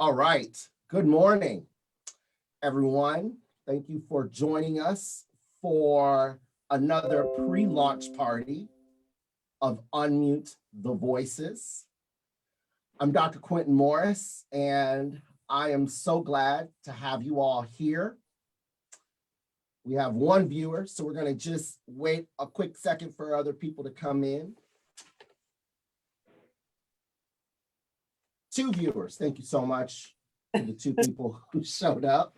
All right. Good morning, everyone. Thank you for joining us for another pre-launch party of Unmute the Voices. I'm Dr. Quinton Morris, and I am so glad to have you all here. We have one viewer, so we're going to just wait a quick second for other people to come in. Two viewers. Thank you so much to the two people who showed up.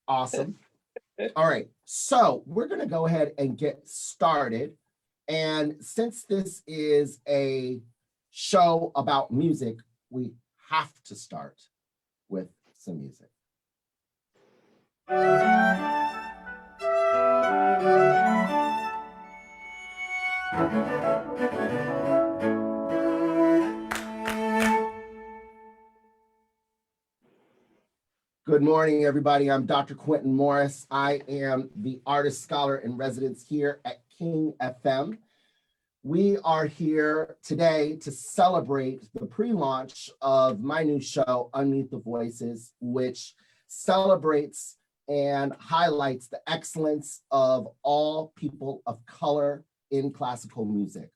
Awesome. All right, so we're going to go ahead and get started. And since this is a show about music, we have to start with some music. Good morning, everybody. I'm Dr. Quinton Morris. I am the artist scholar in residence here at King FM. We are here today to celebrate the pre-launch of my new show, Unmute the Voices, which celebrates and highlights the excellence of all people of color in classical music.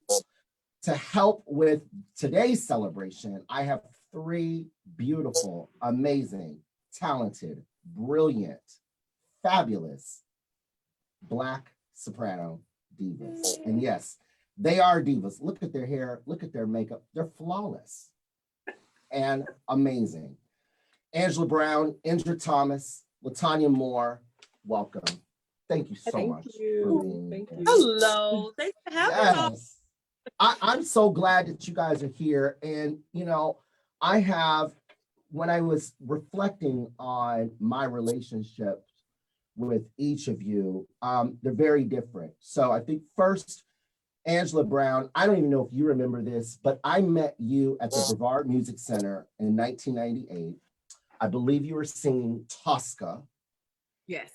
To help with today's celebration, I have three beautiful, amazing, talented, brilliant, fabulous Black soprano divas. And yes, they are divas. Look at their hair, look at their makeup. They're flawless and amazing. Angela Brown, Indra Thomas, Latonia Moore, welcome. Thank you so much. Thank you. Thank you. Hello. Thanks for having us. I'm so glad that you guys are here. And, you know, when I was reflecting on my relationship with each of you, they're very different. So I think first, Angela Brown, I don't even know if you remember this, but I met you at the Brevard Music Center in 1998. I believe you were singing Tosca. Yes.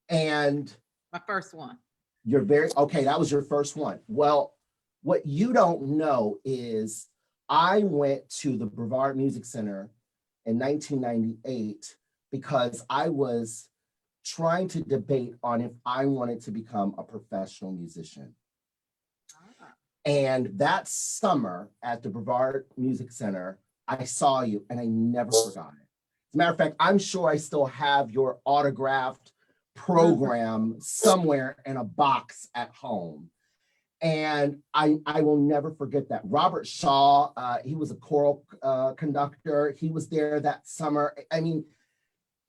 And my first one. That was your first one. Well, what you don't know is I went to the Brevard Music Center in 1998 because I was trying to debate on if I wanted to become a professional musician. And that summer at the Brevard Music Center, I saw you and I never forgot it. As a matter of fact, I'm sure I still have your autographed program somewhere in a box at home. And I will never forget that. Robert Shaw, he was a choral conductor. He was there that summer. I mean,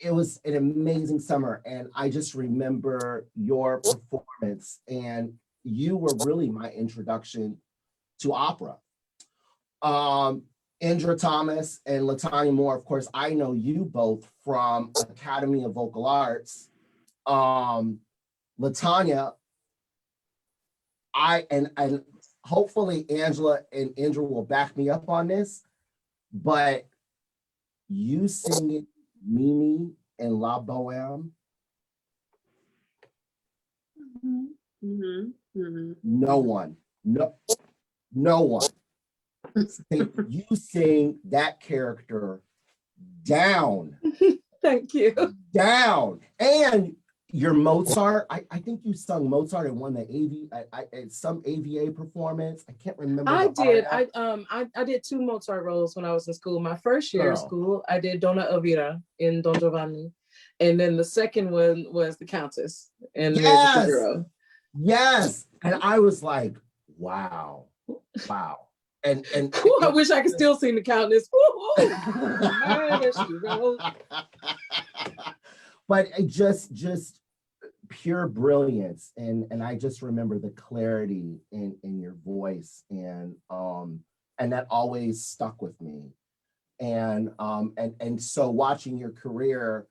it was an amazing summer. And I just remember your performance, and you were really my introduction to opera. Indra Thomas and Latonia Moore, of course, I know you both from Academy of Vocal Arts. Latonia, and hopefully Angela and Indra will back me up on this, but you singing Mimi and La Boheme, no one. You sing that character down. Thank you. Down. And your Mozart, I think you sung Mozart and won the some AVA performance. I can't remember. I did two Mozart roles when I was in school. My first year of school, I did Donna Elvira in Don Giovanni. And then the second one was the Countess in Figaro. Yes. And I was like, wow. And ooh, I wish I could still sing the Countess. But it just pure brilliance, and I just remember the clarity in your voice, and that always stuck with me, and so watching your career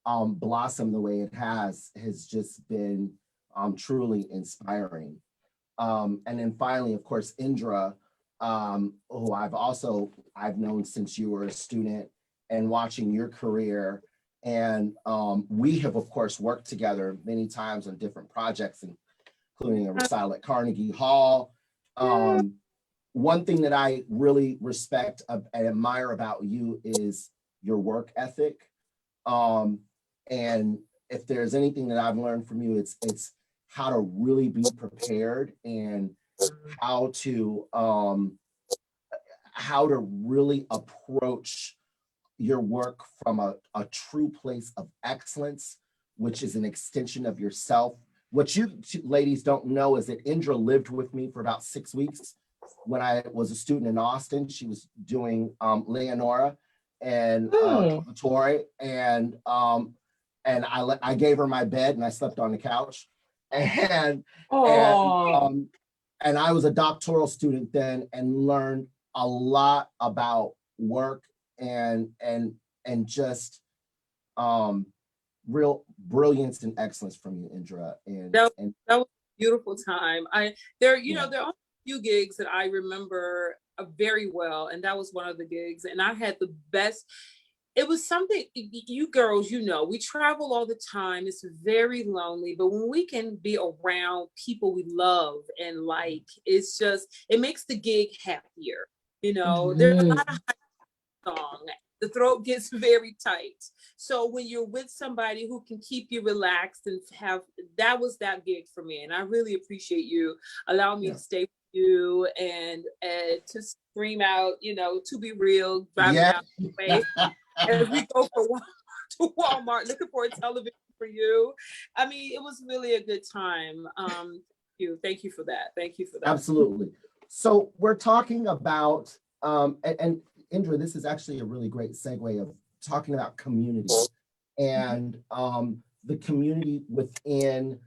blossom the way it has just been truly inspiring, and then finally, of course, Indra, who I've known since you were a student, and watching your career. And we have, of course, worked together many times on different projects, including a recital at Carnegie Hall. one thing that I really respect and admire about you is your work ethic. And if there's anything that I've learned from you, it's how to really be prepared and how to really approach your work from a true place of excellence, which is an extension of yourself. What you ladies don't know is that Indra lived with me for about 6 weeks when I was a student in Austin. She was doing Leonora and Tori, and I gave her my bed and I slept on the couch, and I was a doctoral student then and learned a lot about work and just real brilliance and excellence from you, Indra. And that was a beautiful time. There are a few gigs that I remember very well, and that was one of the gigs. And I had the best. It was something, you girls, we travel all the time. It's very lonely, but when we can be around people we love and like, it makes the gig happier. There's a lot of song. The throat gets very tight. So when you're with somebody who can keep you relaxed and that was that gig for me. And I really appreciate you allowing me to stay with you and to scream out, to be real, driving out the way as we go to Walmart looking for a television for you. I mean, it was really a good time. Thank you for that. Thank you for that. Absolutely. So we're talking about and Indra, this is actually a really great segue of talking about community and the community within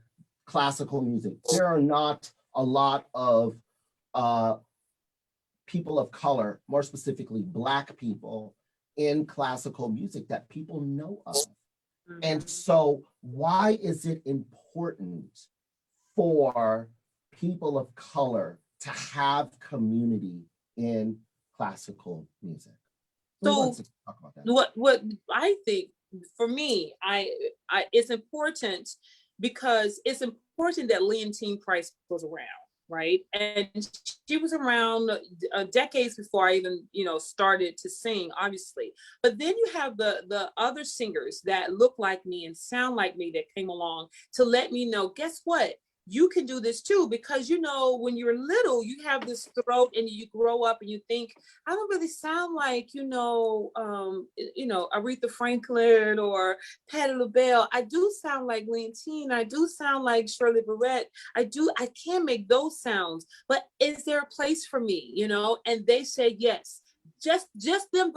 classical music. There are not a lot of people of color, more specifically Black people, in classical music that people know of. And so why is it important for people of color to have community in classical music? So what I think for me, it's important because it's important that Leontine Price was around, right? And she was around decades before I even, started to sing, obviously. But then you have the other singers that look like me and sound like me that came along to let me know, guess what? You can do this too, because when you're little, you have this throat and you grow up and you think, I don't really sound like, Aretha Franklin or Patti LaBelle. I do sound like Leontine. I do sound like Shirley Barrett. I can make those sounds, but is there a place for me, And they say yes. Just them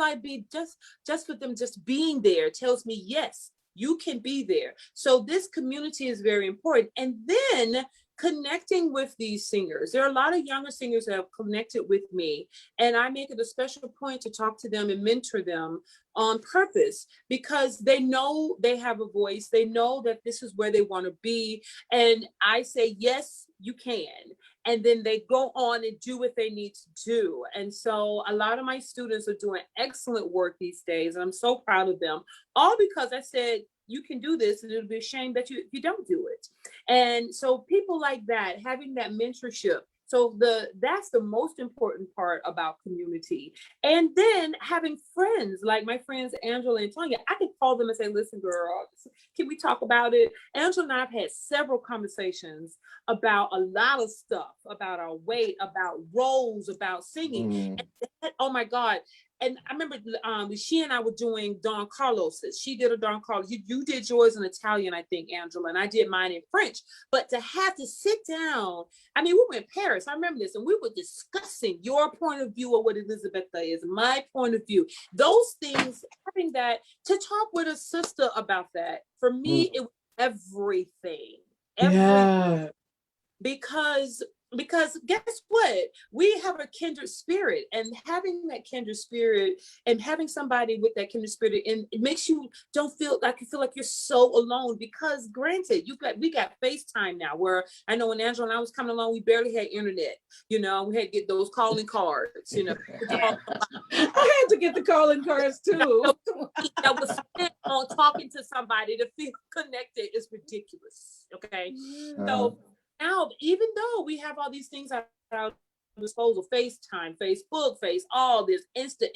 just for them just being there tells me yes. You can be there. So this community is very important. And then connecting with these singers. There are a lot of younger singers that have connected with me, and I make it a special point to talk to them and mentor them on purpose because they know they have a voice. They know that this is where they want to be. And I say, yes, you can. And then they go on and do what they need to do. And so a lot of my students are doing excellent work these days. And I'm so proud of them, all because I said, you can do this, and it'll be a shame that you don't do it. And so people like that, having that mentorship. So that's the most important part about community. And then having friends, like my friends, Angela and Latonia, I can call them and say, listen, girl, can we talk about it? Angela and I have had several conversations about a lot of stuff, about our weight, about roles, about singing. And oh my God. And I remember she and I were doing Don Carlos's. She did a Don Carlos. You did yours in Italian, I think, Angela, and I did mine in French. But to have to sit down, I mean, we were in Paris. I remember this, and we were discussing your point of view of what Elizabetha is, my point of view. Those things, having that, to talk with a sister about that, for me, it was everything. Yeah. Because guess what? We have a kindred spirit, and having that kindred spirit and having somebody with that kindred spirit, and it makes you feel like you're so alone. Because granted, we got FaceTime now, where I know when Angela and I was coming along, we barely had internet. We had to get those calling cards. I had to get the calling cards too. That was spent on talking to somebody to feel connected is ridiculous. Okay, so. Now, even though we have all these things out disposal, FaceTime, Facebook, all this, Insta,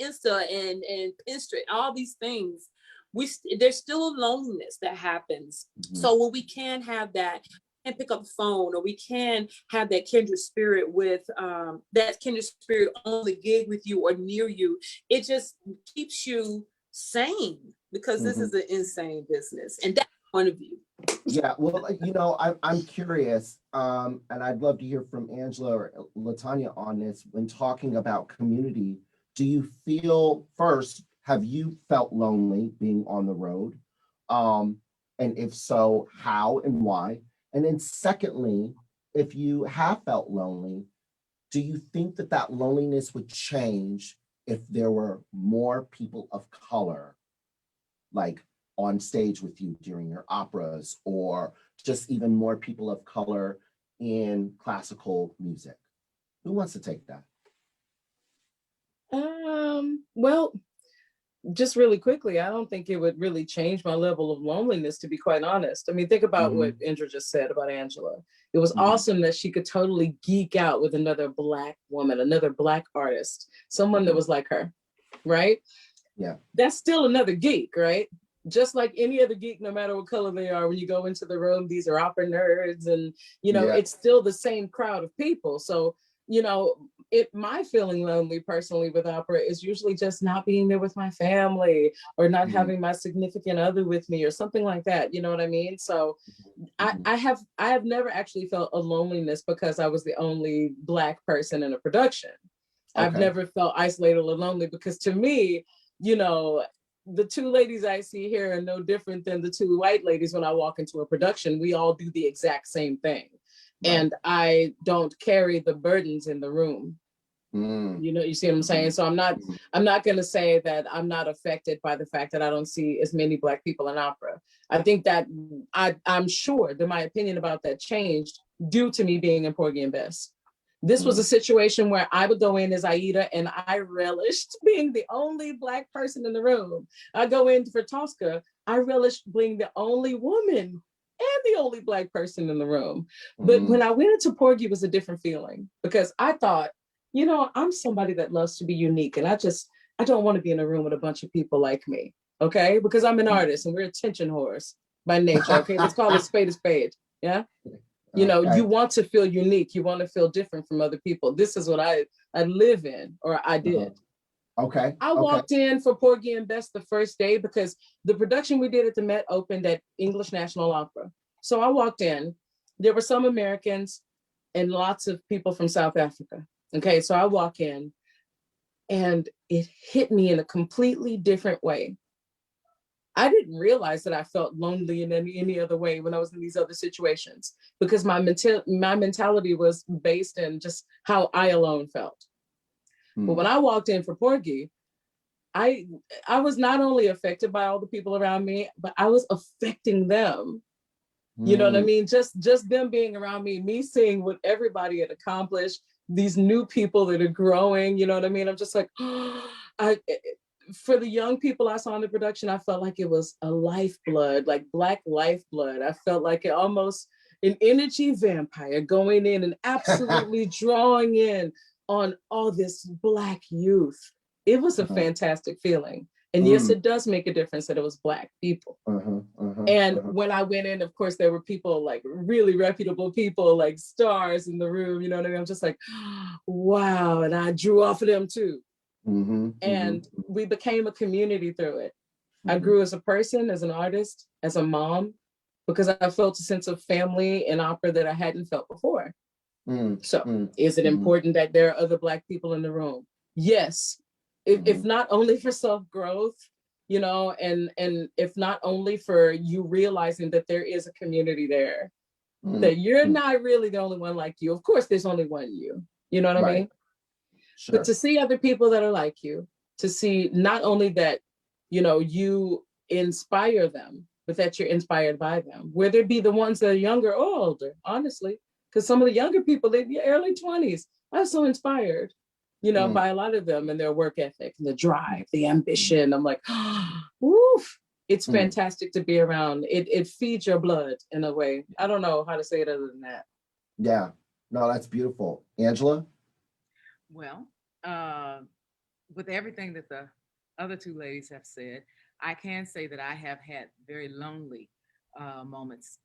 and Pinterest, all these things. There's still a loneliness that happens. Mm-hmm. So when we can have that, and pick up the phone, or we can have that kindred spirit with on the gig with you or near you, it just keeps you sane, because this is an insane business, and that's point of view. Yeah, well, I'm curious, and I'd love to hear from Angela or Latonia on this. When talking about community, do you feel, first, have you felt lonely being on the road? And if so, how and why? And then secondly, if you have felt lonely, do you think that loneliness would change if there were more people of color, like on stage with you during your operas, or just even more people of color in classical music? Who wants to take that? Well, just really quickly, I don't think it would really change my level of loneliness, to be quite honest. I mean, think about what Indra just said about Angela. It was awesome that she could totally geek out with another Black woman, another Black artist, someone that was like her, right? Yeah. That's still another geek, right? Just like any other geek, no matter what color they are, when you go into the room, these are opera nerds, and, it's still the same crowd of people. So, my feeling lonely personally with opera is usually just not being there with my family, or not having my significant other with me, or something like that. You know what I mean? So I have never actually felt a loneliness because I was the only Black person in a production. Okay. I've never felt isolated or lonely, because to me, the two ladies I see here are no different than the two white ladies when I walk into a production. We all do the exact same thing. Right. And I don't carry the burdens in the room. You see what I'm saying? So I'm not going to say that I'm not affected by the fact that I don't see as many Black people in opera. I think that I'm sure that my opinion about that changed due to me being in Porgy and Bess. This was a situation where I would go in as Aida, and I relished being the only Black person in the room. I go in for Tosca, I relished being the only woman and the only Black person in the room. But when I went into Porgy, it was a different feeling, because I thought, I'm somebody that loves to be unique, and I don't want to be in a room with a bunch of people like me, okay? Because I'm an artist, and we're attention whores by nature, okay? Let's call it a spade, yeah? Okay. You want to feel unique. You want to feel different from other people. This is what I live in, or I did. Okay. I walked in for Porgy and Bess the first day, because the production we did at the Met opened at English National Opera. So I walked in, there were some Americans and lots of people from South Africa. Okay, so I walk in, and it hit me in a completely different way. I didn't realize that I felt lonely in any other way when I was in these other situations, because my mentality was based in just how I alone felt. But when I walked in for Porgy, I was not only affected by all the people around me, but I was affecting them. You know what I mean? Just them being around me seeing what everybody had accomplished, these new people that are growing, you know what I mean? I'm just like, for the young people I saw in the production, I felt like it was a lifeblood, like Black lifeblood. I felt like it almost an energy vampire going in and absolutely drawing in on all this Black youth. It was a fantastic feeling. And yes, it does make a difference that it was Black people. When I went in, of course, there were people, like really reputable people, like stars in the room, you know what I mean? I'm just like, wow. And I drew off of them too. And we became a community through it. I grew as a person, as an artist, as a mom, because I felt a sense of family in opera that I hadn't felt before. Is it important that there are other Black people in the room? Yes. If not only for self-growth, and if not only for you realizing that there is a community there, that you're not really the only one like you. Of course, there's only one you. You know what I mean? Sure. But to see other people that are like you, to see not only that, you inspire them, but that you're inspired by them, whether it be the ones that are younger or older, honestly, because some of the younger people, they're in the early 20s. I was so inspired, by a lot of them and their work ethic and the drive, the ambition. I'm like, woof. It's fantastic to be around. It feeds your blood in a way. I don't know how to say it other than that. Yeah, no, that's beautiful. Angela? Well, with everything that the other two ladies have said, I can say that I have had very lonely moments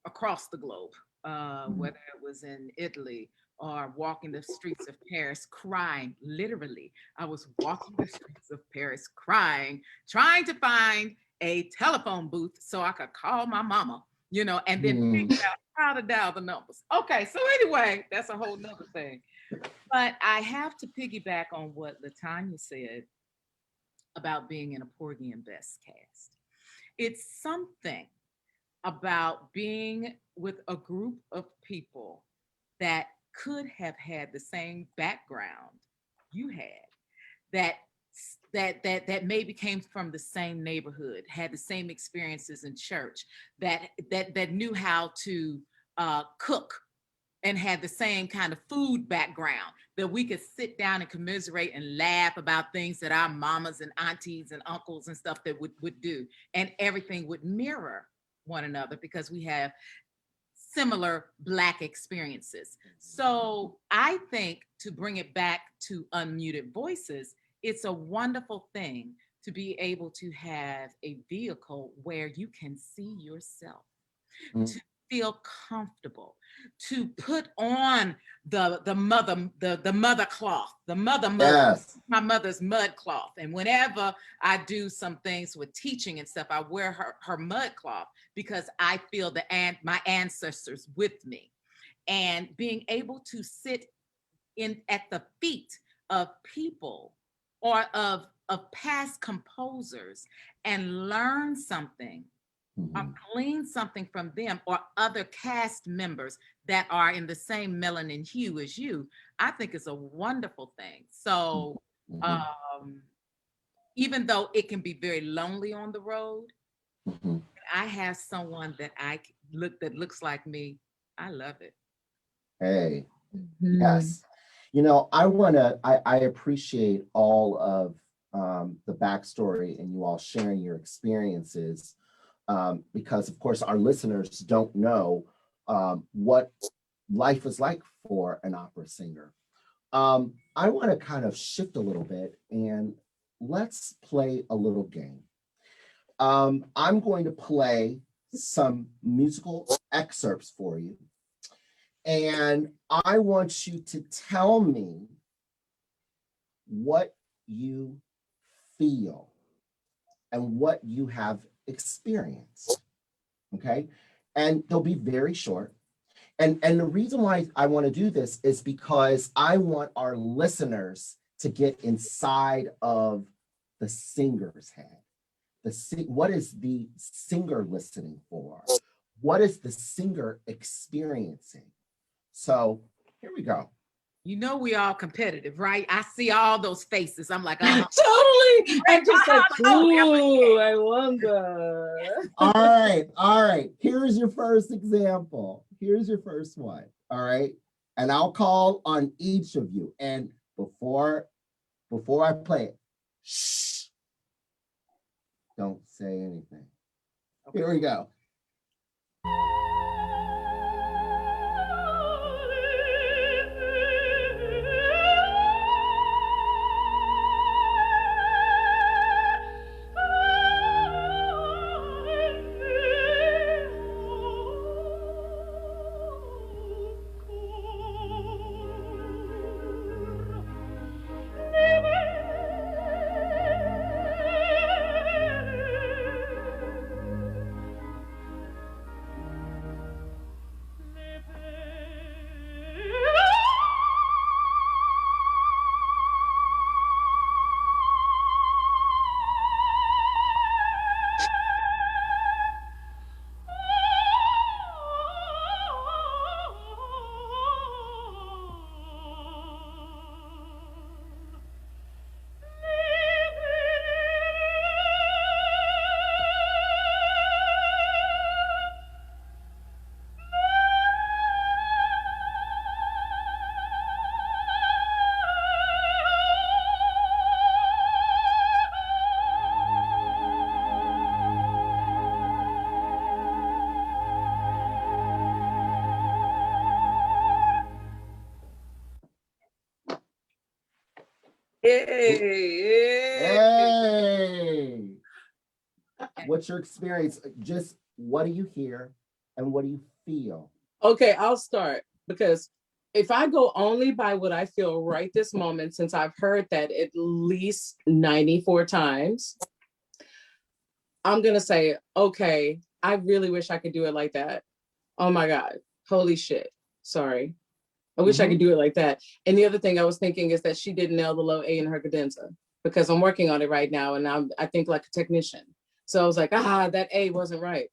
across the globe, whether it was in Italy or walking the streets of Paris crying. Literally, I was walking the streets of Paris crying, trying to find a telephone booth so I could call my mama, and then figure out how to dial the numbers. Okay, so anyway, that's a whole nother thing. But I have to piggyback on what Latonia said about being in a Porgy and Bess cast. It's something about being with a group of people that could have had the same background you had, that maybe came from the same neighborhood, had the same experiences in church, that knew how to cook and had the same kind of food background, that we could sit down and commiserate and laugh about things that our mamas and aunties and uncles and stuff that would do. And everything would mirror one another because we have similar Black experiences. So I think, to bring it back to unmuted voices, it's a wonderful thing to be able to have a vehicle where you can see yourself, to feel comfortable, to put on the mother cloth, Yes. my mother's mud cloth. And whenever I do some things with teaching and stuff, I wear her mud cloth because I feel my ancestors with me. And being able to sit at the feet of people or of past composers and learn something, or glean something from them, or other cast members that are in the same melanin hue as you, I think is a wonderful thing. So even though it can be very lonely on the road, I have someone that that looks like me, I love it. Hey, yes. I appreciate all of the backstory and you all sharing your experiences, because of course our listeners don't know what life is like for an opera singer. I want to kind of shift a little bit and let's play a little game. I'm going to play some musical excerpts for you. And I want you to tell me what you feel and what you have experienced. Okay. And they'll be very short. And the reason why I want to do this is because I want our listeners to get inside of the singer's head. What is the singer listening for? What is the singer experiencing? So here we go. We all competitive, right? I see all those faces. I'm like, totally. I'm just like, ooh, I wonder. All right. Here's your first example. Here's your first one. All right. And I'll call on each of you. And before I play it, shh. Don't say anything. Okay. Here we go. Hey. What's your experience? Just what do you hear and what do you feel? Okay, I'll start because if I go only by what I feel right this moment, since I've heard that at least 94 times, I'm going to say, okay, I really wish I could do it like that. Oh my God. Holy shit. Sorry. I wish I could do it like that. And the other thing I was thinking is that she didn't nail the low A in her cadenza because I'm working on it right now. And I think like a technician. So I was like, that A wasn't right.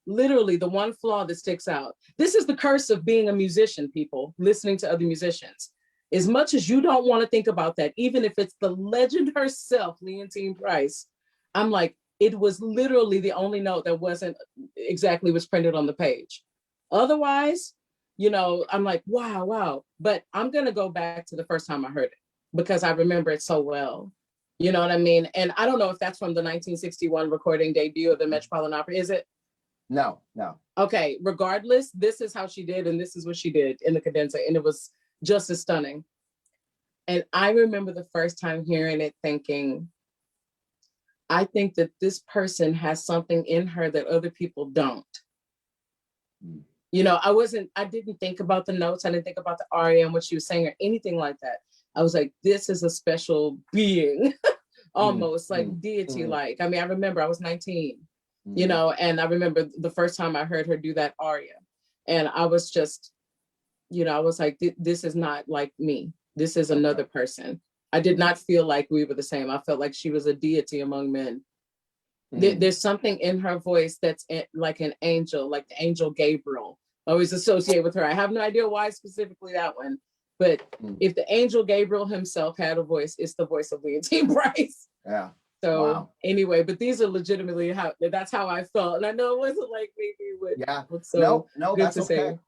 Literally the one flaw that sticks out. This is the curse of being a musician, people, listening to other musicians. As much as you don't want to think about that, even if it's the legend herself, Leontine Price, I'm like, it was literally the only note that wasn't exactly what's printed on the page. Otherwise, I'm like, wow. But I'm going to go back to the first time I heard it because I remember it so well. You know what I mean? And I don't know if that's from the 1961 recording debut of the Metropolitan Opera. Is it? No. Okay, regardless, this is how she did, and this is what she did in the cadenza, and it was just as stunning. And I remember the first time hearing it thinking, I think that this person has something in her that other people don't. I didn't think about the notes. I didn't think about the aria and what she was saying or anything like that. I was like, this is a special being, almost like deity-like. I mean, I remember I was 19. And I remember the first time I heard her do that aria. And I was just, I was like, this is not like me. This is another person. I did not feel like we were the same. I felt like she was a deity among men. There's something in her voice that's like an angel, like the angel Gabriel. I always associate with her. I have no idea why specifically that one. But if the angel Gabriel himself had a voice, it's the voice of Leontine Price. Yeah. So anyway, but these are legitimately that's how I felt. And I know it wasn't like maybe what no, that's okay.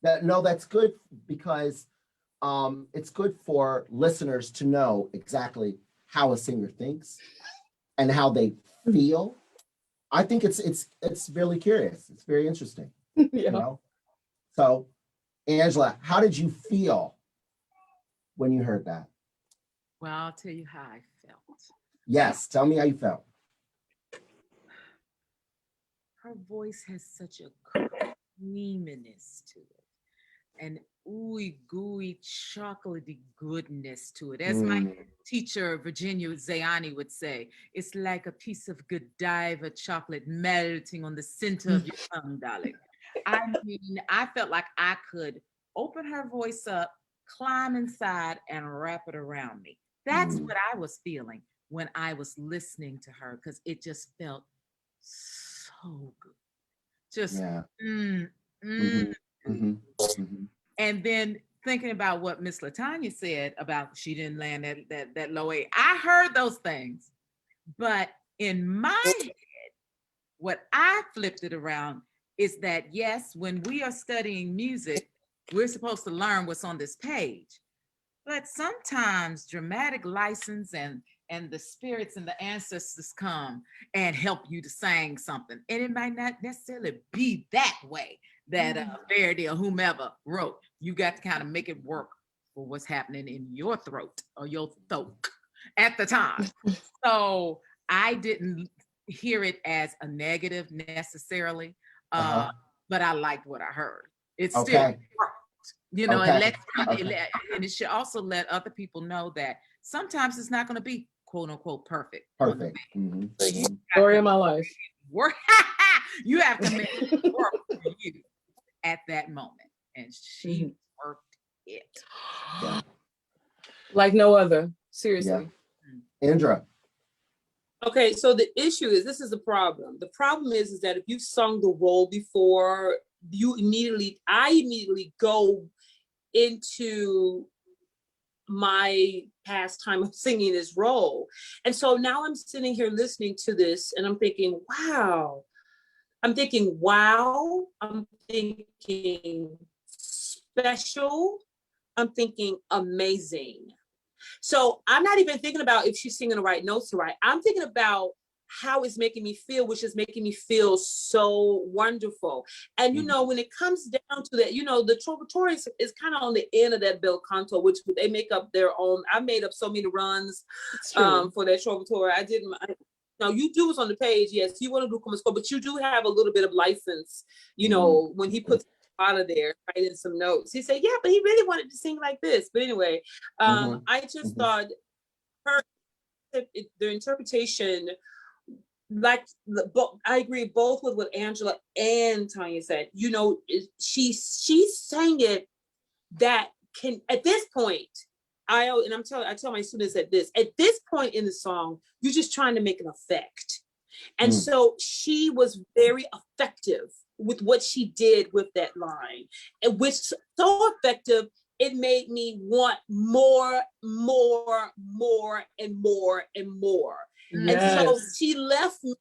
That's good because it's good for listeners to know exactly how a singer thinks and how they feel. I think it's really curious. It's very interesting. So Angela, how did you feel when you heard that? Well, I'll tell you how I felt. Yes, tell me how you felt. Her voice has such a creaminess to it, and ooey gooey chocolatey goodness to it. As my teacher Virginia Zayani would say, it's like a piece of Godiva chocolate melting on the center of your tongue, darling. I mean, I felt like I could open her voice up, climb inside, and wrap it around me. That's what I was feeling when I was listening to her, because it just felt so good. Just And then thinking about what Miss Latonia said about she didn't land that low A. I heard those things, but in my head, what I flipped it around is that yes, when we are studying music, we're supposed to learn what's on this page. But sometimes dramatic license and the spirits and the ancestors come and help you to sing something. And it might not necessarily be that way that Verdi or whomever wrote. You got to kind of make it work for what's happening in your throat or your throat at the time. So I didn't hear it as a negative necessarily, but I liked what I heard. It still worked. And it should also let other people know that sometimes it's not going to be quote unquote perfect. Perfect. Story of my life. Work. You have to make it work for you at that moment, and she worked it like no other. Seriously, Indra. Okay, so the issue is, this is the problem. The problem is that if you've sung the role before, I immediately go into my past time of singing this role. And so now I'm sitting here listening to this and I'm thinking, wow. I'm thinking special. I'm thinking amazing. So I'm not even thinking about if she's singing the right notes to right. I'm thinking about how it's making me feel, which is making me feel so wonderful. And, you know, when it comes down to that, you know, the Trovatore is kind of on the end of that bel canto, which they make up their own. I made up so many runs for that Trovatore. I didn't. Now you do what's on the page. Yes, you want to do come score, but you do have a little bit of license, you know, when he puts out of there, write in some notes. He said, yeah, but he really wanted to sing like this. But anyway, I just thought the interpretation, like I agree both with what Angela and Tanya said. You know, she sang it that can at this point. I tell my students at this point in the song, you're just trying to make an effect. And so she was very effective with what she did with that line, and which so effective, it made me want more, and more. Yes. And so she left me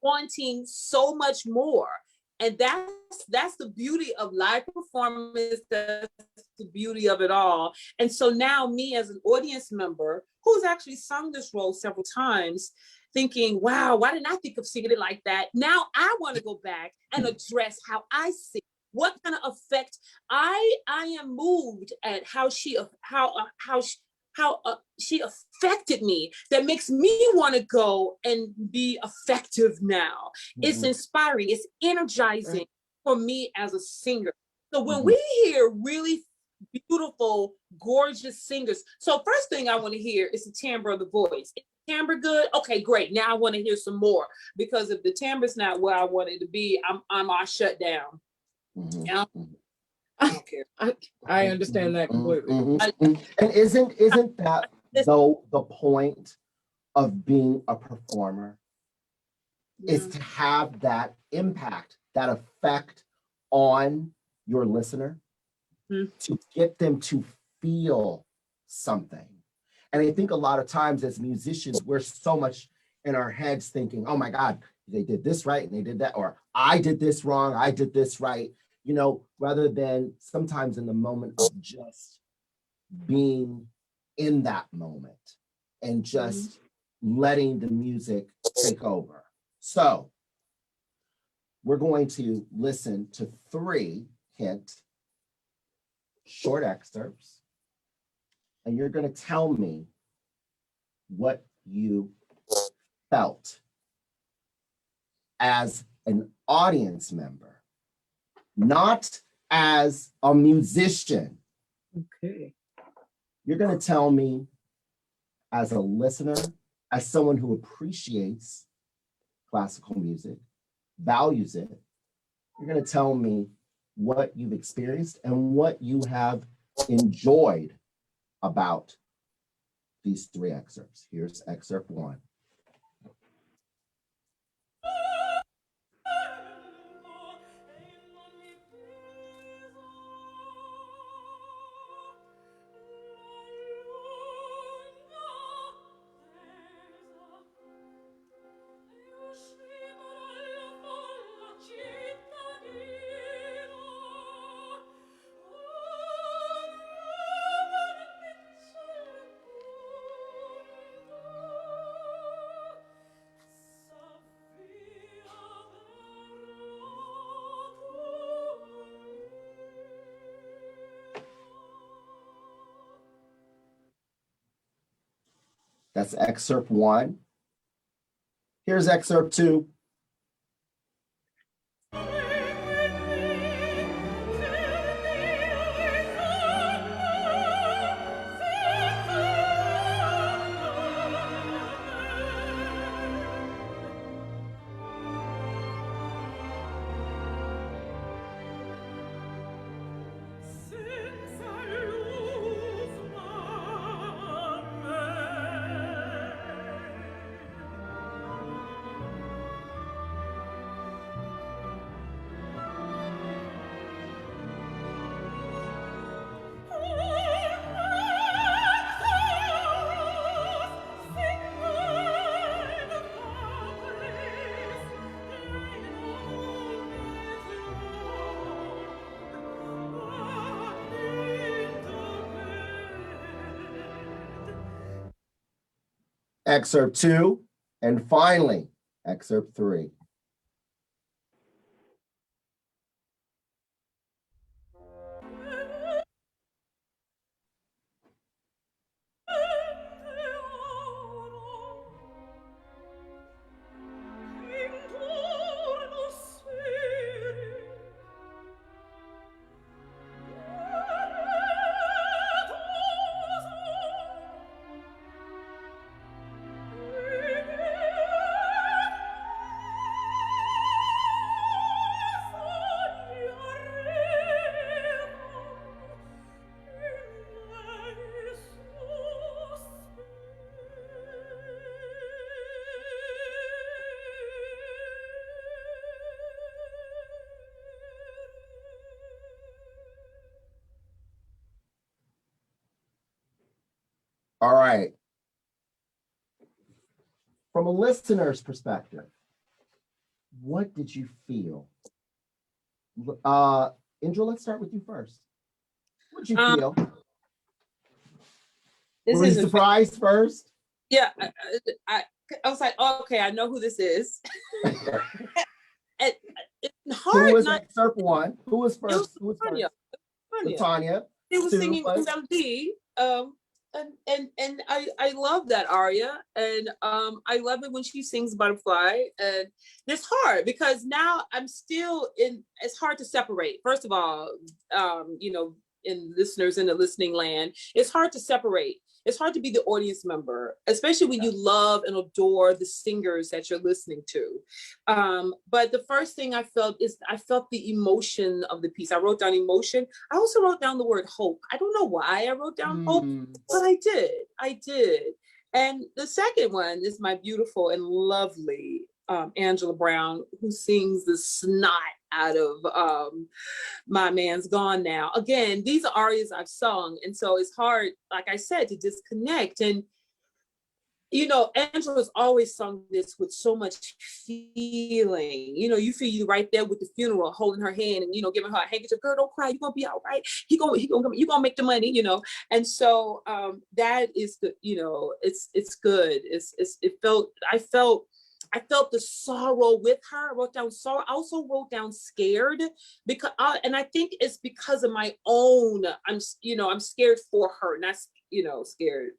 wanting so much more. And that's the beauty of live performance. That's the beauty of it all. And so now me as an audience member who's actually sung this role several times, thinking, wow, why didn't I think of singing it like that? Now I want to go back and address how I sing. What kind of effect I am moved at how she affected me, that makes me want to go and be effective now. It's inspiring, it's energizing for me as a singer. So when we hear really beautiful, gorgeous singers, so first thing I want to hear is the timbre of the voice. Is the timbre good? Okay, great. Now I want to hear some more, because if the timbre's not where I want it to be, I'm all shut down. Yeah. I don't care. I understand that completely. And isn't that though the point of being a performer? Is to have that impact, that effect on your listener, to get them to feel something. And I think a lot of times as musicians, we're so much in our heads thinking, oh my God, they did this right and they did that, or I did this wrong, I did this right, you know, rather than sometimes in the moment of just being in that moment and just letting the music take over. So we're going to listen to 3 short excerpts, and you're going to tell me what you felt as an audience member, not as a musician. Okay. You're going to tell me as a listener, as someone who appreciates classical music, values it. You're going to tell me what you've experienced and what you have enjoyed about these 3 excerpts. Here's excerpt 1. That's excerpt 1. Here's excerpt 2. Excerpt 2, and finally, Excerpt 3. All right. From a listener's perspective, what did you feel? Indra, let's start with you first. What did you feel? Were you surprised first? Yeah, I was like, oh, okay, I know who this is. And it's hard. Who was excerpt 1? Who was first? Who was Latonia. first? Latonia. She was singing melody. And I love that aria, and I love it when she sings Butterfly. And it's hard because now I'm still in. It's hard to separate. First of all, you know, in listeners in the listening land, it's hard to separate. It's hard to be the audience member, especially when you love and adore the singers that you're listening to. But the first thing I felt is I felt the emotion of the piece. I wrote down emotion. I also wrote down the word hope. I don't know why I wrote down hope, but I did. And the second one is my beautiful and lovely Angela Brown, who sings the snot out of My Man's Gone Now. Again, these are arias I've sung, and so it's hard, like I said, to disconnect. And you know, Angela's always sung this with so much feeling. You know, you feel you right there with the funeral, holding her hand and, you know, giving her a handkerchief. Girl, don't cry. You're going to be all right. You're going to make the money, you know? And so that is the, you know, it's good. I felt the sorrow with her. I wrote down sorrow. I also wrote down scared because, and I think it's because of my own, I'm scared for her, not, you know, scared.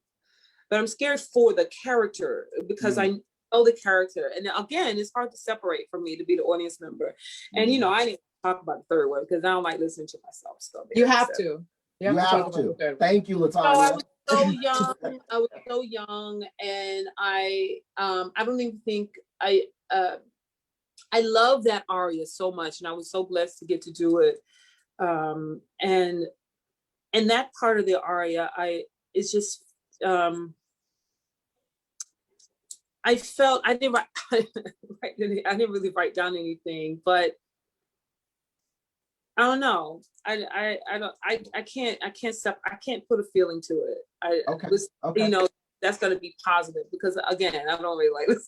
But I'm scared for the character because I know the character. And again, it's hard to separate for me to be the audience member. And, you know, I didn't talk about the third one because I don't like listening to myself. So you have to. You have to. Thank you, Latonia. I was so young. I was so young. And I don't even think I love that aria so much. And I was so blessed to get to do it. And that part of the aria, it's just, I felt I didn't really write down anything, but I don't know. I can't put a feeling to it. Okay. You know, that's gonna be positive because again, I don't really like this.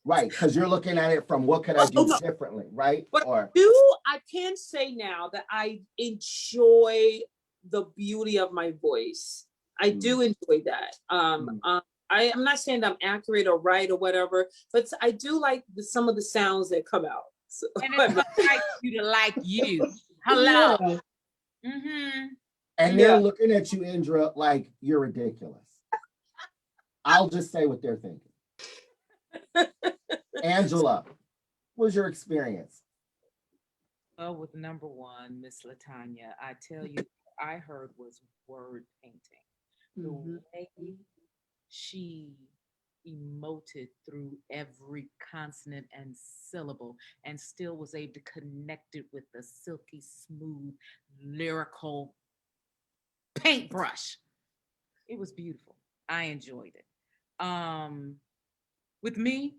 Right, because you're looking at it from what could I do differently, right? But I can say now that I enjoy the beauty of my voice. I do enjoy that. I'm not saying that I'm accurate or right or whatever, but I do like some of the sounds that come out. So. And it's like you to like you. Hello. Yeah. Mm-hmm. And they're looking at you, Indra, like you're ridiculous. I'll just say what they're thinking. Angela, what was your experience? Well, with number 1, Miss Latonia, I tell you, what I heard was word painting. The way she emoted through every consonant and syllable and still was able to connect it with the silky smooth lyrical paintbrush. It was beautiful. I enjoyed it. With me,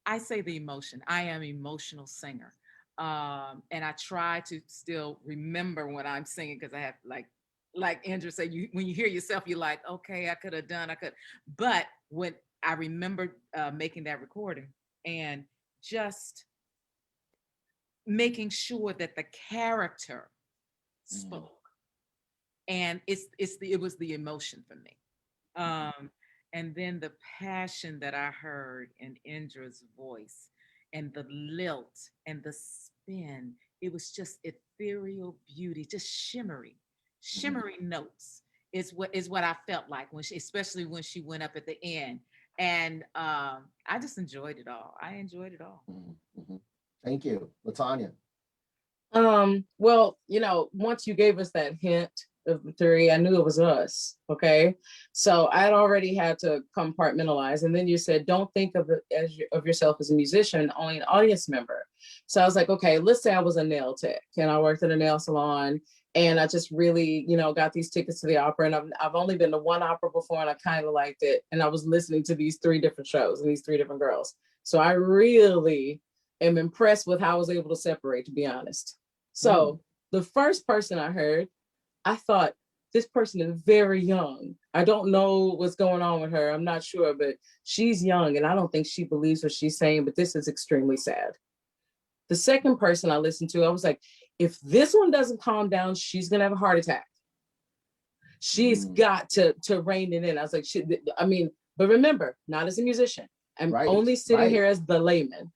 I say the emotion. I am an emotional singer. And I try to still remember when I'm singing because I have like Indra said, when you hear yourself, you're like, okay, I could. But when I remember making that recording and just making sure that the character spoke, and it was the emotion for me. And then the passion that I heard in Indra's voice and the lilt and the spin, it was just ethereal beauty, just shimmery notes is what I felt like when she, especially when she went up at the end. And I just enjoyed it all. I enjoyed it all. Mm-hmm. Thank you, Latonia. Well, you know, once you gave us that hint of the three, I knew it was us. Okay. So I'd already had to compartmentalize. And then you said, don't think of it as of yourself as a musician, only an audience member. So I was like, okay, let's say I was a nail tech and I worked at a nail salon and I just really, you know, got these tickets to the opera, and I've only been to one opera before and I kind of liked it. And I was listening to these three different shows and these three different girls. So I really am impressed with how I was able to separate, to be honest. So the first person I heard, I thought, this person is very young. I don't know what's going on with her. I'm not sure, but she's young and I don't think she believes what she's saying, but this is extremely sad. The second person I listened to, I was like, if this one doesn't calm down, she's gonna have a heart attack. She's got to rein it in. I was like, but remember, not as a musician. I'm only sitting here as the layman.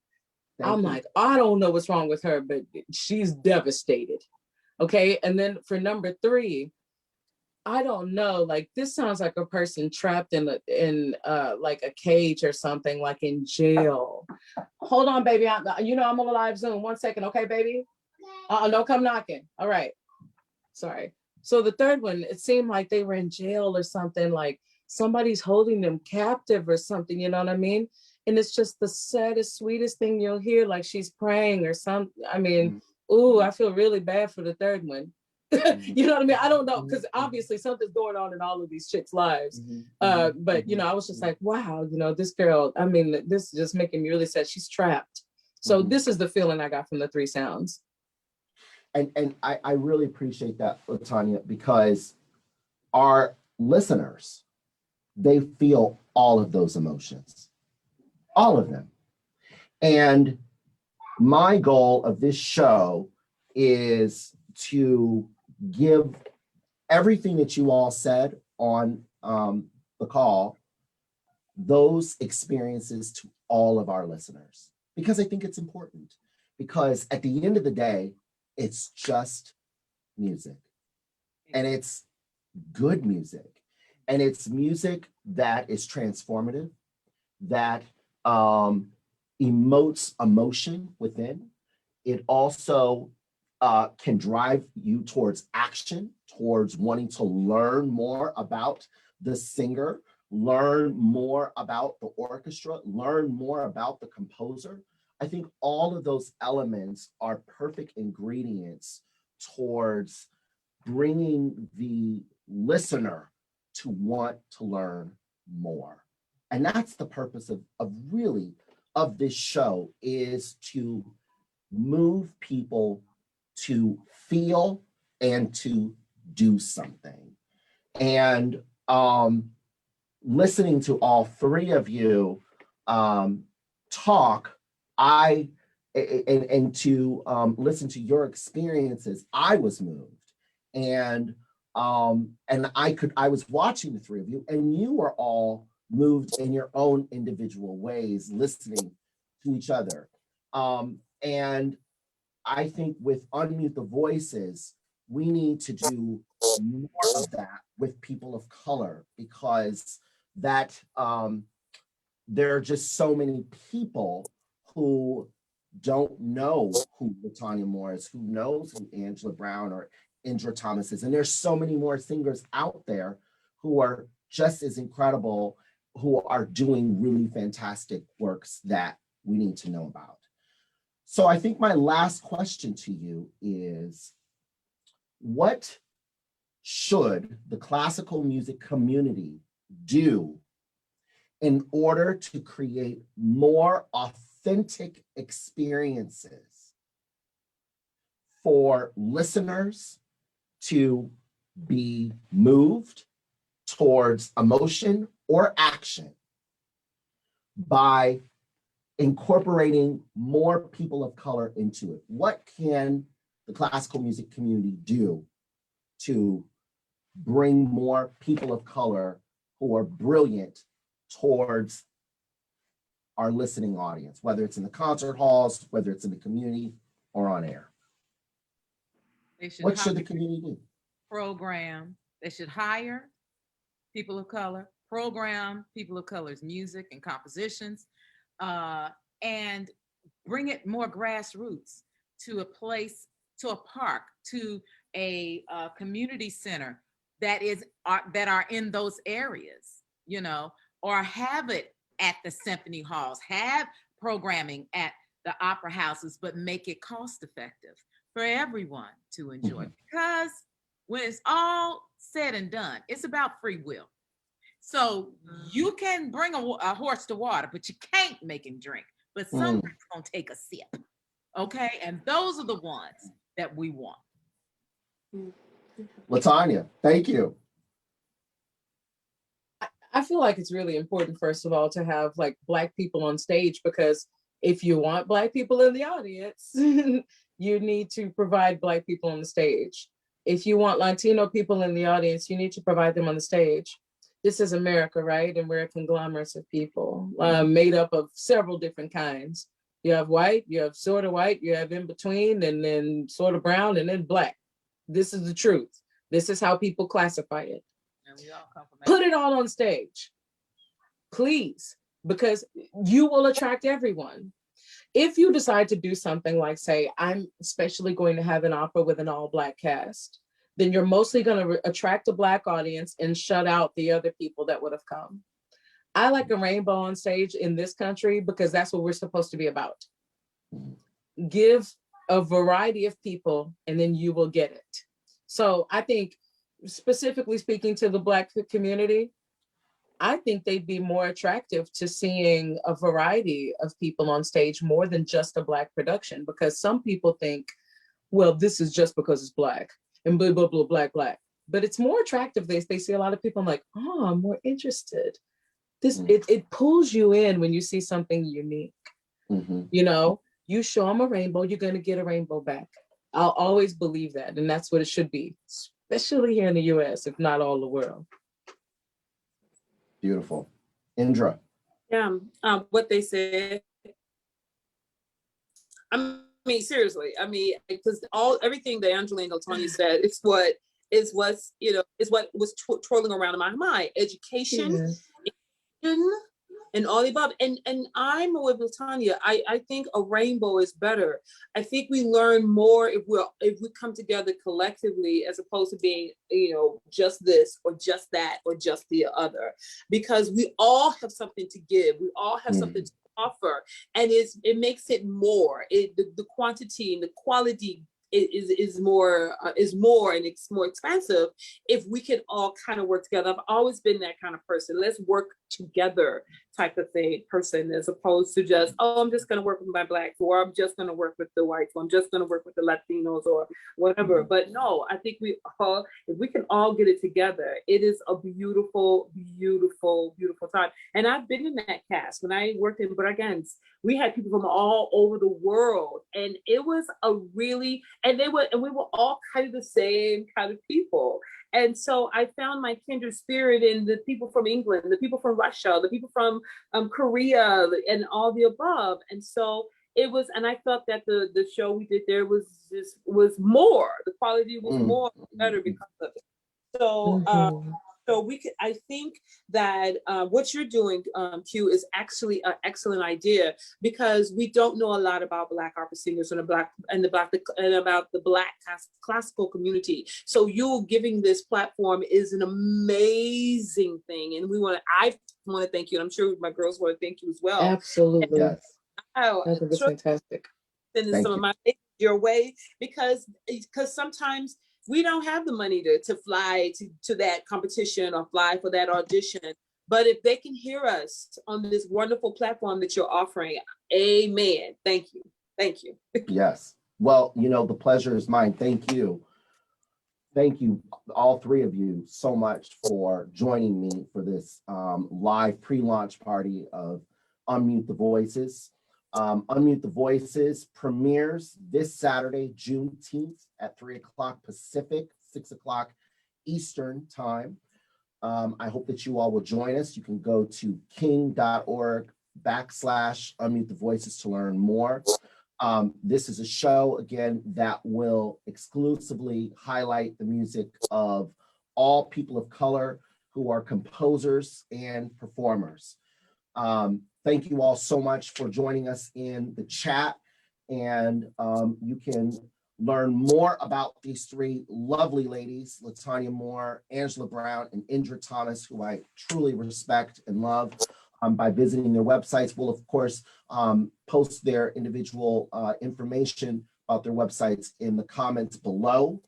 I'm like, I don't know what's wrong with her, but she's devastated. Okay. And then for number three, I don't know, like this sounds like a person trapped in like a cage or something, like in jail. Hold on, baby. I'm on a live Zoom. 1 second. Okay, baby. No, come knocking. All right. Sorry. So the third one, it seemed like they were in jail or something, like somebody's holding them captive or something, you know what I mean? And it's just the saddest, sweetest thing you'll hear, like she's praying or something. I mean, I feel really bad for the third one. You know what I mean? I don't know, because obviously something's going on in all of these chicks' lives. But, you know, I was just like, wow, you know, this girl, I mean, this is just making me really sad. She's trapped. So this is the feeling I got from the three sounds. And I really appreciate that, Latonia, because our listeners, they feel all of those emotions, all of them. And my goal of this show is to give everything that you all said on the call, those experiences to all of our listeners, because I think it's important. Because at the end of the day, it's just music, and it's good music, and it's music that is transformative, that emotes emotion within. It also can drive you towards action, towards wanting to learn more about the singer, learn more about the orchestra, learn more about the composer. I think all of those elements are perfect ingredients towards bringing the listener to want to learn more. And that's the purpose of this show, is to move people to feel and to do something. And listening to all three of you talk, and to listen to your experiences, I was moved. And I was watching the three of you, and you were all moved in your own individual ways, listening to each other. And I think with Unmute the Voices, we need to do more of that with people of color, because that there are just so many people who don't know who Latonia Morris, who knows who Angela Brown or Indra Thomas is. And there's so many more singers out there who are just as incredible, who are doing really fantastic works that we need to know about. So I think my last question to you is, what should the classical music community do in order to create more authentic experiences for listeners to be moved towards emotion or action by incorporating more people of color into it? What can the classical music community do to bring more people of color who are brilliant towards our listening audience, whether it's in the concert halls, whether it's in the community or on air? What should the community do? Program. They should hire people of color, program people of color's music and compositions, and bring it more grassroots to a place, to a park, to a community center that are in those areas, you know, or have it at the symphony halls, have programming at the opera houses, but make it cost effective for everyone to enjoy. Because when it's all said and done, it's about free will. So you can bring a horse to water, but you can't make him drink. But someone's gonna take a sip, okay? And those are the ones that we want. Latonia, thank you. I feel like it's really important, first of all, to have like Black people on stage, because if you want Black people in the audience, you need to provide Black people on the stage. If you want Latino people in the audience, you need to provide them on the stage. This is America, right? And we're a conglomerate of people made up of several different kinds. You have white, you have sort of white, you have in between, and then sort of brown, and then Black. This is the truth. This is how people classify it. And we all come from Put it all on stage, please, because you will attract everyone. If you decide to do something like, say, I'm especially going to have an opera with an all Black cast, then you're mostly going to attract a Black audience and shut out the other people that would have come. I like a rainbow on stage in this country because that's what we're supposed to be about. Give a variety of people and then you will get it. So I think, specifically speaking to the Black community, I think they'd be more attractive to seeing a variety of people on stage more than just a Black production, because some people think, well, this is just because it's Black and blah, blah, blah, Black. But it's more attractive. They see a lot of people, I'm like, oh, I'm more interested. It pulls you in when you see something unique. You know, you show them a rainbow, you're going to get a rainbow back. I'll always believe that. And that's what it should be, especially here in the US, if not all the world. Beautiful. Indra. Yeah, what they said. I mean, seriously, I mean, because everything that Angela and Latonia said is what was twirling around in my mind. Education, and all the above. And I'm with Latonia. I think a rainbow is better. I think we learn more if we come together collectively, as opposed to being, you know, just this or just that or just the other, because we all have something to give. We all have something to offer, and it makes it more. The quantity and the quality is more and it's more expensive if we can all kind of work together. I've always been that kind of person. Let's work together type of person, as opposed to just, oh, I'm just going to work with my Blacks, or I'm just going to work with the whites, or I'm just going to work with the Latinos or whatever. But no, I think if we can all get it together, it is a beautiful, beautiful, beautiful time. And I've been in that cast. When I worked in Braganza, we had people from all over the world, and it was we were all kind of the same kind of people. And so I found my kindred spirit in the people from England, the people from Russia, the people from Korea, and all the above. And so it was, and I felt that the show we did there was more. The quality was more better because of it. So so I think that what you're doing, Q, is actually an excellent idea, because we don't know a lot about Black opera singers and about the Black classical community. So you giving this platform is an amazing thing, and I want to thank you, and I'm sure my girls want to thank you as well. Absolutely. Yes. I think it's fantastic. Sending some of my your way, because sometimes we don't have the money to fly to that competition or fly for that audition. But if they can hear us on this wonderful platform that you're offering, amen. Thank you. Thank you. Yes. Well, you know, the pleasure is mine. Thank you. Thank you, all three of you, so much for joining me for this live pre-launch party of Unmute the Voices. Unmute the Voices premieres this Saturday, Juneteenth at 3 o'clock Pacific, 6 o'clock Eastern time. I hope that you all will join us. You can go to king.org/unmute the voices to learn more. This is a show, again, that will exclusively highlight the music of all people of color who are composers and performers. Thank you all so much for joining us in the chat. And you can learn more about these three lovely ladies, Latonia Moore, Angela Brown, and Indra Thomas, who I truly respect and love, by visiting their websites. We'll, of course, post their individual information about their websites in the comments below.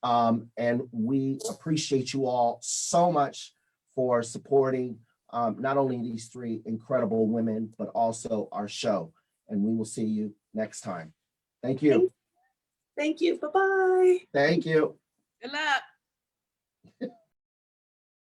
And we appreciate you all so much for supporting not only these three incredible women, but also our show. And we will see you next time. Thank you. Thank you. Bye-bye. Thank you. Good luck.